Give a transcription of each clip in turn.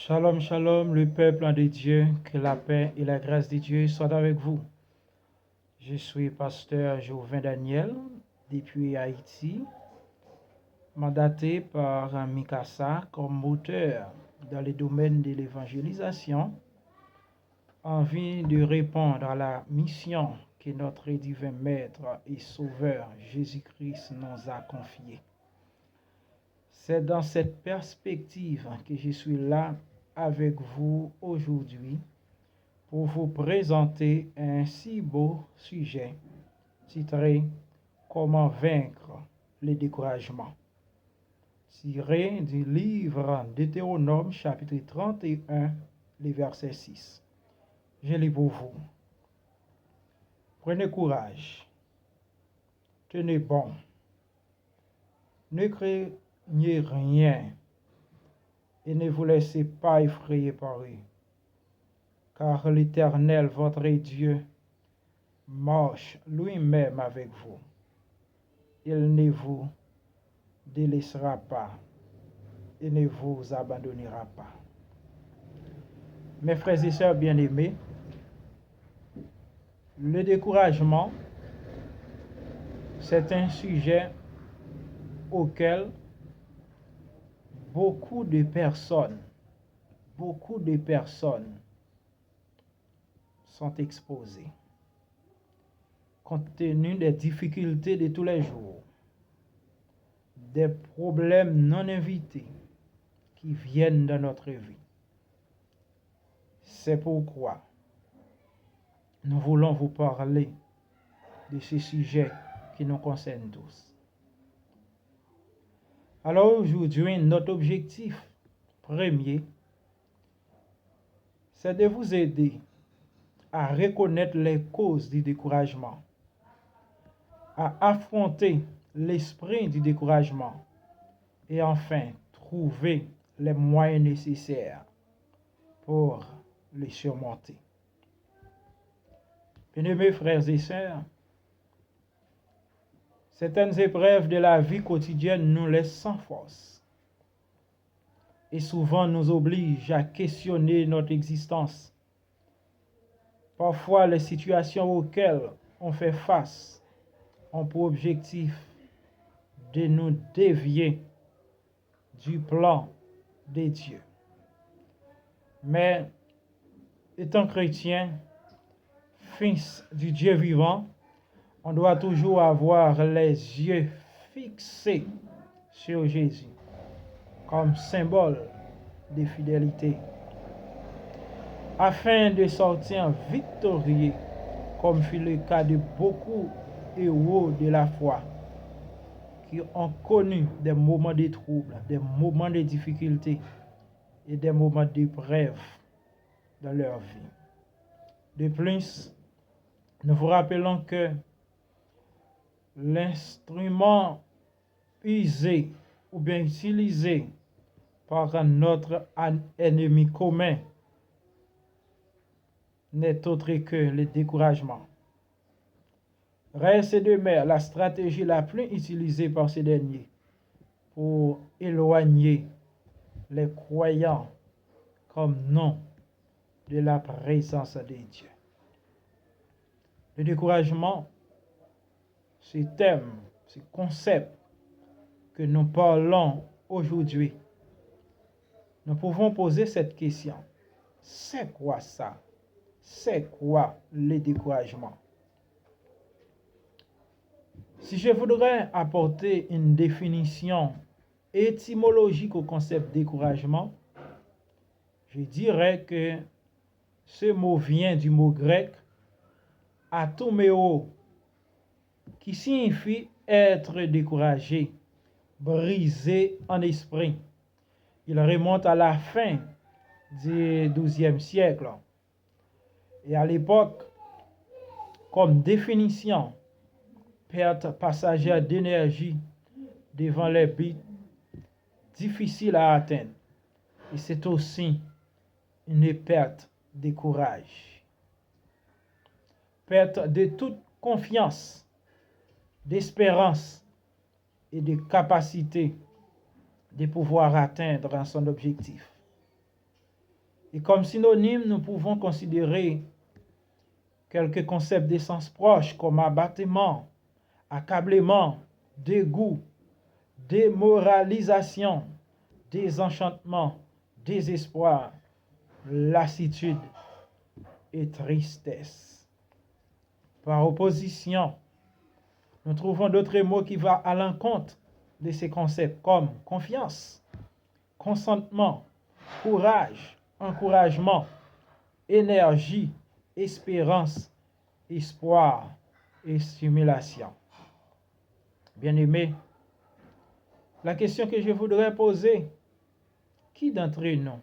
Shalom, shalom, le peuple de Dieu, que la paix et la grâce de Dieu soient avec vous. Je suis pasteur Jouvin Daniel, depuis Haïti, mandaté par Mikasa comme auteur dans le domaine de l'évangélisation, en vue de répondre à la mission que notre divin Maître et Sauveur Jésus-Christ nous a confiée. C'est dans cette perspective que je suis là avec vous aujourd'hui pour vous présenter un si beau sujet titré Comment vaincre le découragement, tiré du livre Deutéronome chapitre 31, le verset 6. Je lis pour vous. Prenez courage, tenez bon, ne craignez rien et ne vous laissez pas effrayer par eux, car l'Éternel, votre Dieu, marche lui-même avec vous. Il ne vous délaissera pas et ne vous abandonnera pas. Mes frères et sœurs bien-aimés, le découragement, c'est un sujet auquel beaucoup de personnes sont exposées, compte tenu des difficultés de tous les jours, des problèmes non invités qui viennent dans notre vie. C'est pourquoi nous voulons vous parler de ce sujet qui nous concerne tous. Alors aujourd'hui, notre objectif premier, c'est de vous aider à reconnaître les causes du découragement, à affronter l'esprit du découragement et enfin trouver les moyens nécessaires pour les surmonter. Bien-aimés frères et sœurs, certaines épreuves de la vie quotidienne nous laissent sans force et souvent nous obligent à questionner notre existence. Parfois, les situations auxquelles on fait face ont pour objectif de nous dévier du plan de Dieu. Mais, étant chrétien, fils du Dieu vivant, on doit toujours avoir les yeux fixés sur Jésus comme symbole de fidélité, afin de sortir victorieux, comme fut le cas de beaucoup héros de la foi qui ont connu des moments de trouble, des moments de difficulté et des moments d'épreuve dans leur vie. De plus, nous vous rappelons que l'instrument usé ou bien utilisé par notre ennemi commun n'est autre que le découragement. Reste de mer la stratégie la plus utilisée par ces derniers pour éloigner les croyants comme non de la présence de Dieu. Le découragement, ce thème, ce concept que nous parlons aujourd'hui, nous pouvons poser cette question. C'est quoi ça? C'est quoi le découragement? Si je voudrais apporter une définition étymologique au concept découragement, je dirais que ce mot vient du mot grec atoméo, qui signifie être découragé, brisé en esprit. Il remonte à la fin du XIIe siècle. Et à l'époque, comme définition, perte passagère d'énergie devant les buts difficiles à atteindre. Et c'est aussi une perte de courage. Perte de toute confiance, d'espérance et de capacité de pouvoir atteindre son objectif. Et comme synonyme, nous pouvons considérer quelques concepts d'essence proches comme abattement, accablement, dégoût, démoralisation, désenchantement, désespoir, lassitude et tristesse. Par opposition, nous trouvons d'autres mots qui vont à l'encontre de ces concepts comme confiance, consentement, courage, encouragement, énergie, espérance, espoir et stimulation. Bien-aimés, la question que je voudrais poser, qui d'entre nous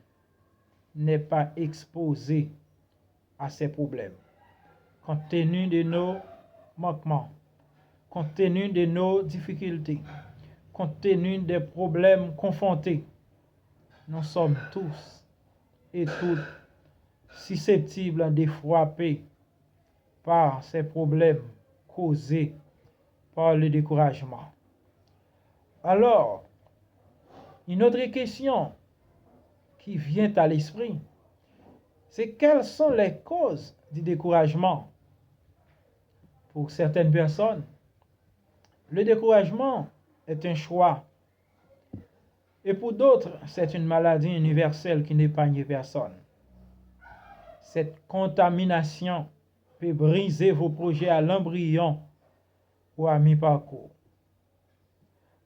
n'est pas exposé à ces problèmes, compte tenu de nos manquements, compte tenu de nos difficultés, compte tenu des problèmes confrontés? Nous sommes tous et toutes susceptibles de frapper par ces problèmes causés par le découragement. Alors, une autre question qui vient à l'esprit, c'est quelles sont les causes du découragement? Pour certaines personnes, le découragement est un choix. Et pour d'autres, c'est une maladie universelle qui n'épargne personne. Cette contamination peut briser vos projets à l'embryon ou à mi-parcours.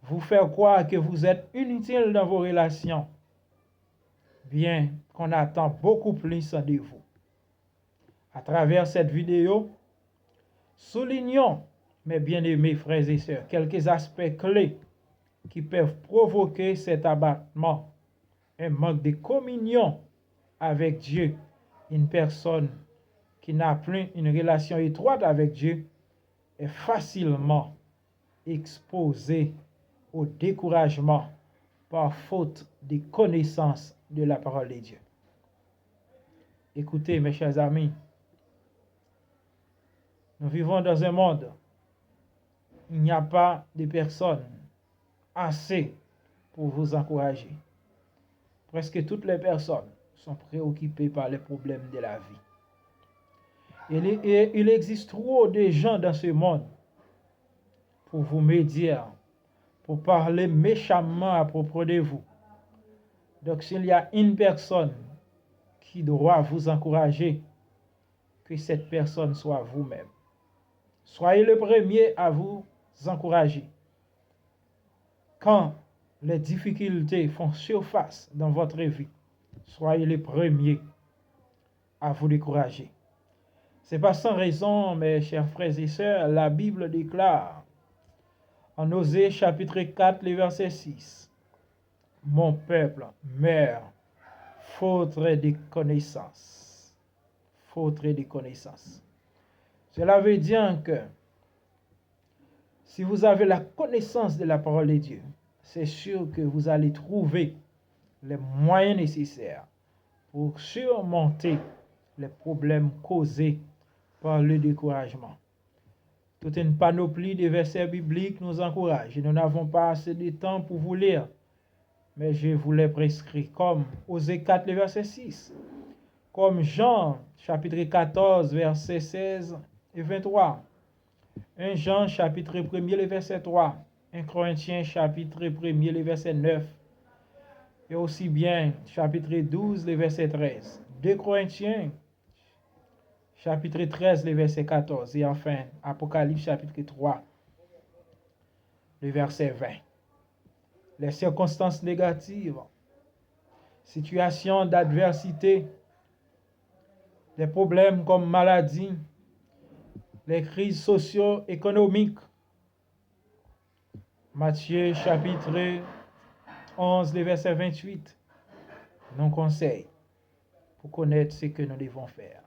Vous faire croire que vous êtes inutile dans vos relations, bien qu'on attend beaucoup plus de vous. À travers cette vidéo, soulignons, mes bien-aimés frères et sœurs, quelques aspects clés qui peuvent provoquer cet abattement, un manque de communion avec Dieu. Une personne qui n'a plus une relation étroite avec Dieu est facilement exposée au découragement par faute de connaissance de la parole de Dieu. Écoutez, mes chers amis, nous vivons dans un monde où il n'y a pas de personnes assez pour vous encourager. Presque toutes les personnes sont préoccupées par les problèmes de la vie. Il existe trop de gens dans ce monde pour vous médire, pour parler méchamment à propos de vous. Donc s'il y a une personne qui doit vous encourager, que cette personne soit vous-même. Soyez le premier à vous encourager. Quand les difficultés font surface dans votre vie, soyez les premiers à vous décourager. Ce n'est pas sans raison, mes chers frères et sœurs, la Bible déclare en Osée chapitre 4, le verset 6, « Mon peuple meurt faute de connaissance. » Faute de connaissance. Cela veut dire que si vous avez la connaissance de la parole de Dieu, c'est sûr que vous allez trouver les moyens nécessaires pour surmonter les problèmes causés par le découragement. Toute une panoplie de versets bibliques nous encourage. Nous n'avons pas assez de temps pour vous lire, mais je vous les prescris, comme Osée 4, le verset 6, comme Jean, chapitre 14, verset 16 et 23, 1 Jean, chapitre 1, le verset 3, 1 Corinthiens, chapitre 1, le verset 9, et aussi bien, chapitre 12, le verset 13, 2 Corinthiens, chapitre 13, le verset 14, et enfin, Apocalypse, chapitre 3, le verset 20. Les circonstances négatives, situations d'adversité, des problèmes comme maladie, les crises socio-économiques. Matthieu, chapitre 11, le verset 28, nous conseille pour connaître ce que nous devons faire.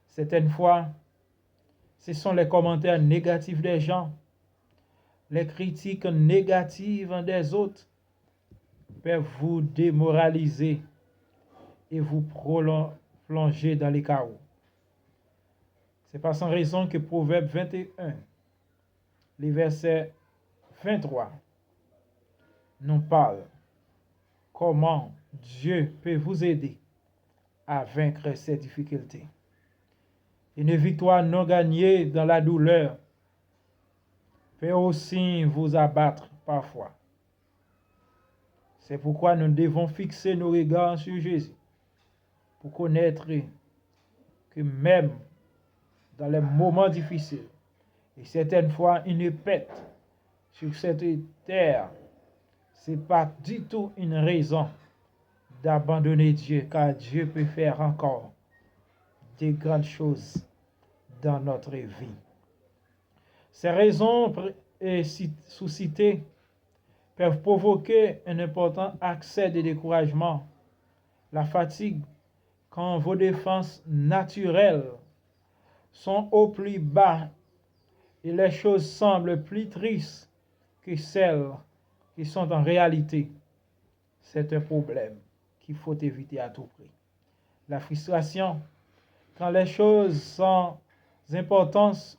Certaines fois, ce sont les commentaires négatifs des gens, les critiques négatives des autres peuvent vous démoraliser et vous plonger dans les chaos. C'est pas sans raison que Proverbe 21, les versets 23, nous parle comment Dieu peut vous aider à vaincre ces difficultés. Une victoire non gagnée dans la douleur peut aussi vous abattre parfois. C'est pourquoi nous devons fixer nos regards sur Jésus pour connaître que même dans les moments difficiles, et certaines fois une pète sur cette terre, ce n'est pas du tout une raison d'abandonner Dieu, car Dieu peut faire encore de grandes choses dans notre vie. Ces raisons suscitées peuvent provoquer un important accès de découragement, la fatigue, quand vos défenses naturelles sont au plus bas et les choses semblent plus tristes que celles qui sont en réalité. C'est un problème qu'il faut éviter à tout prix. La frustration, quand les choses sans importance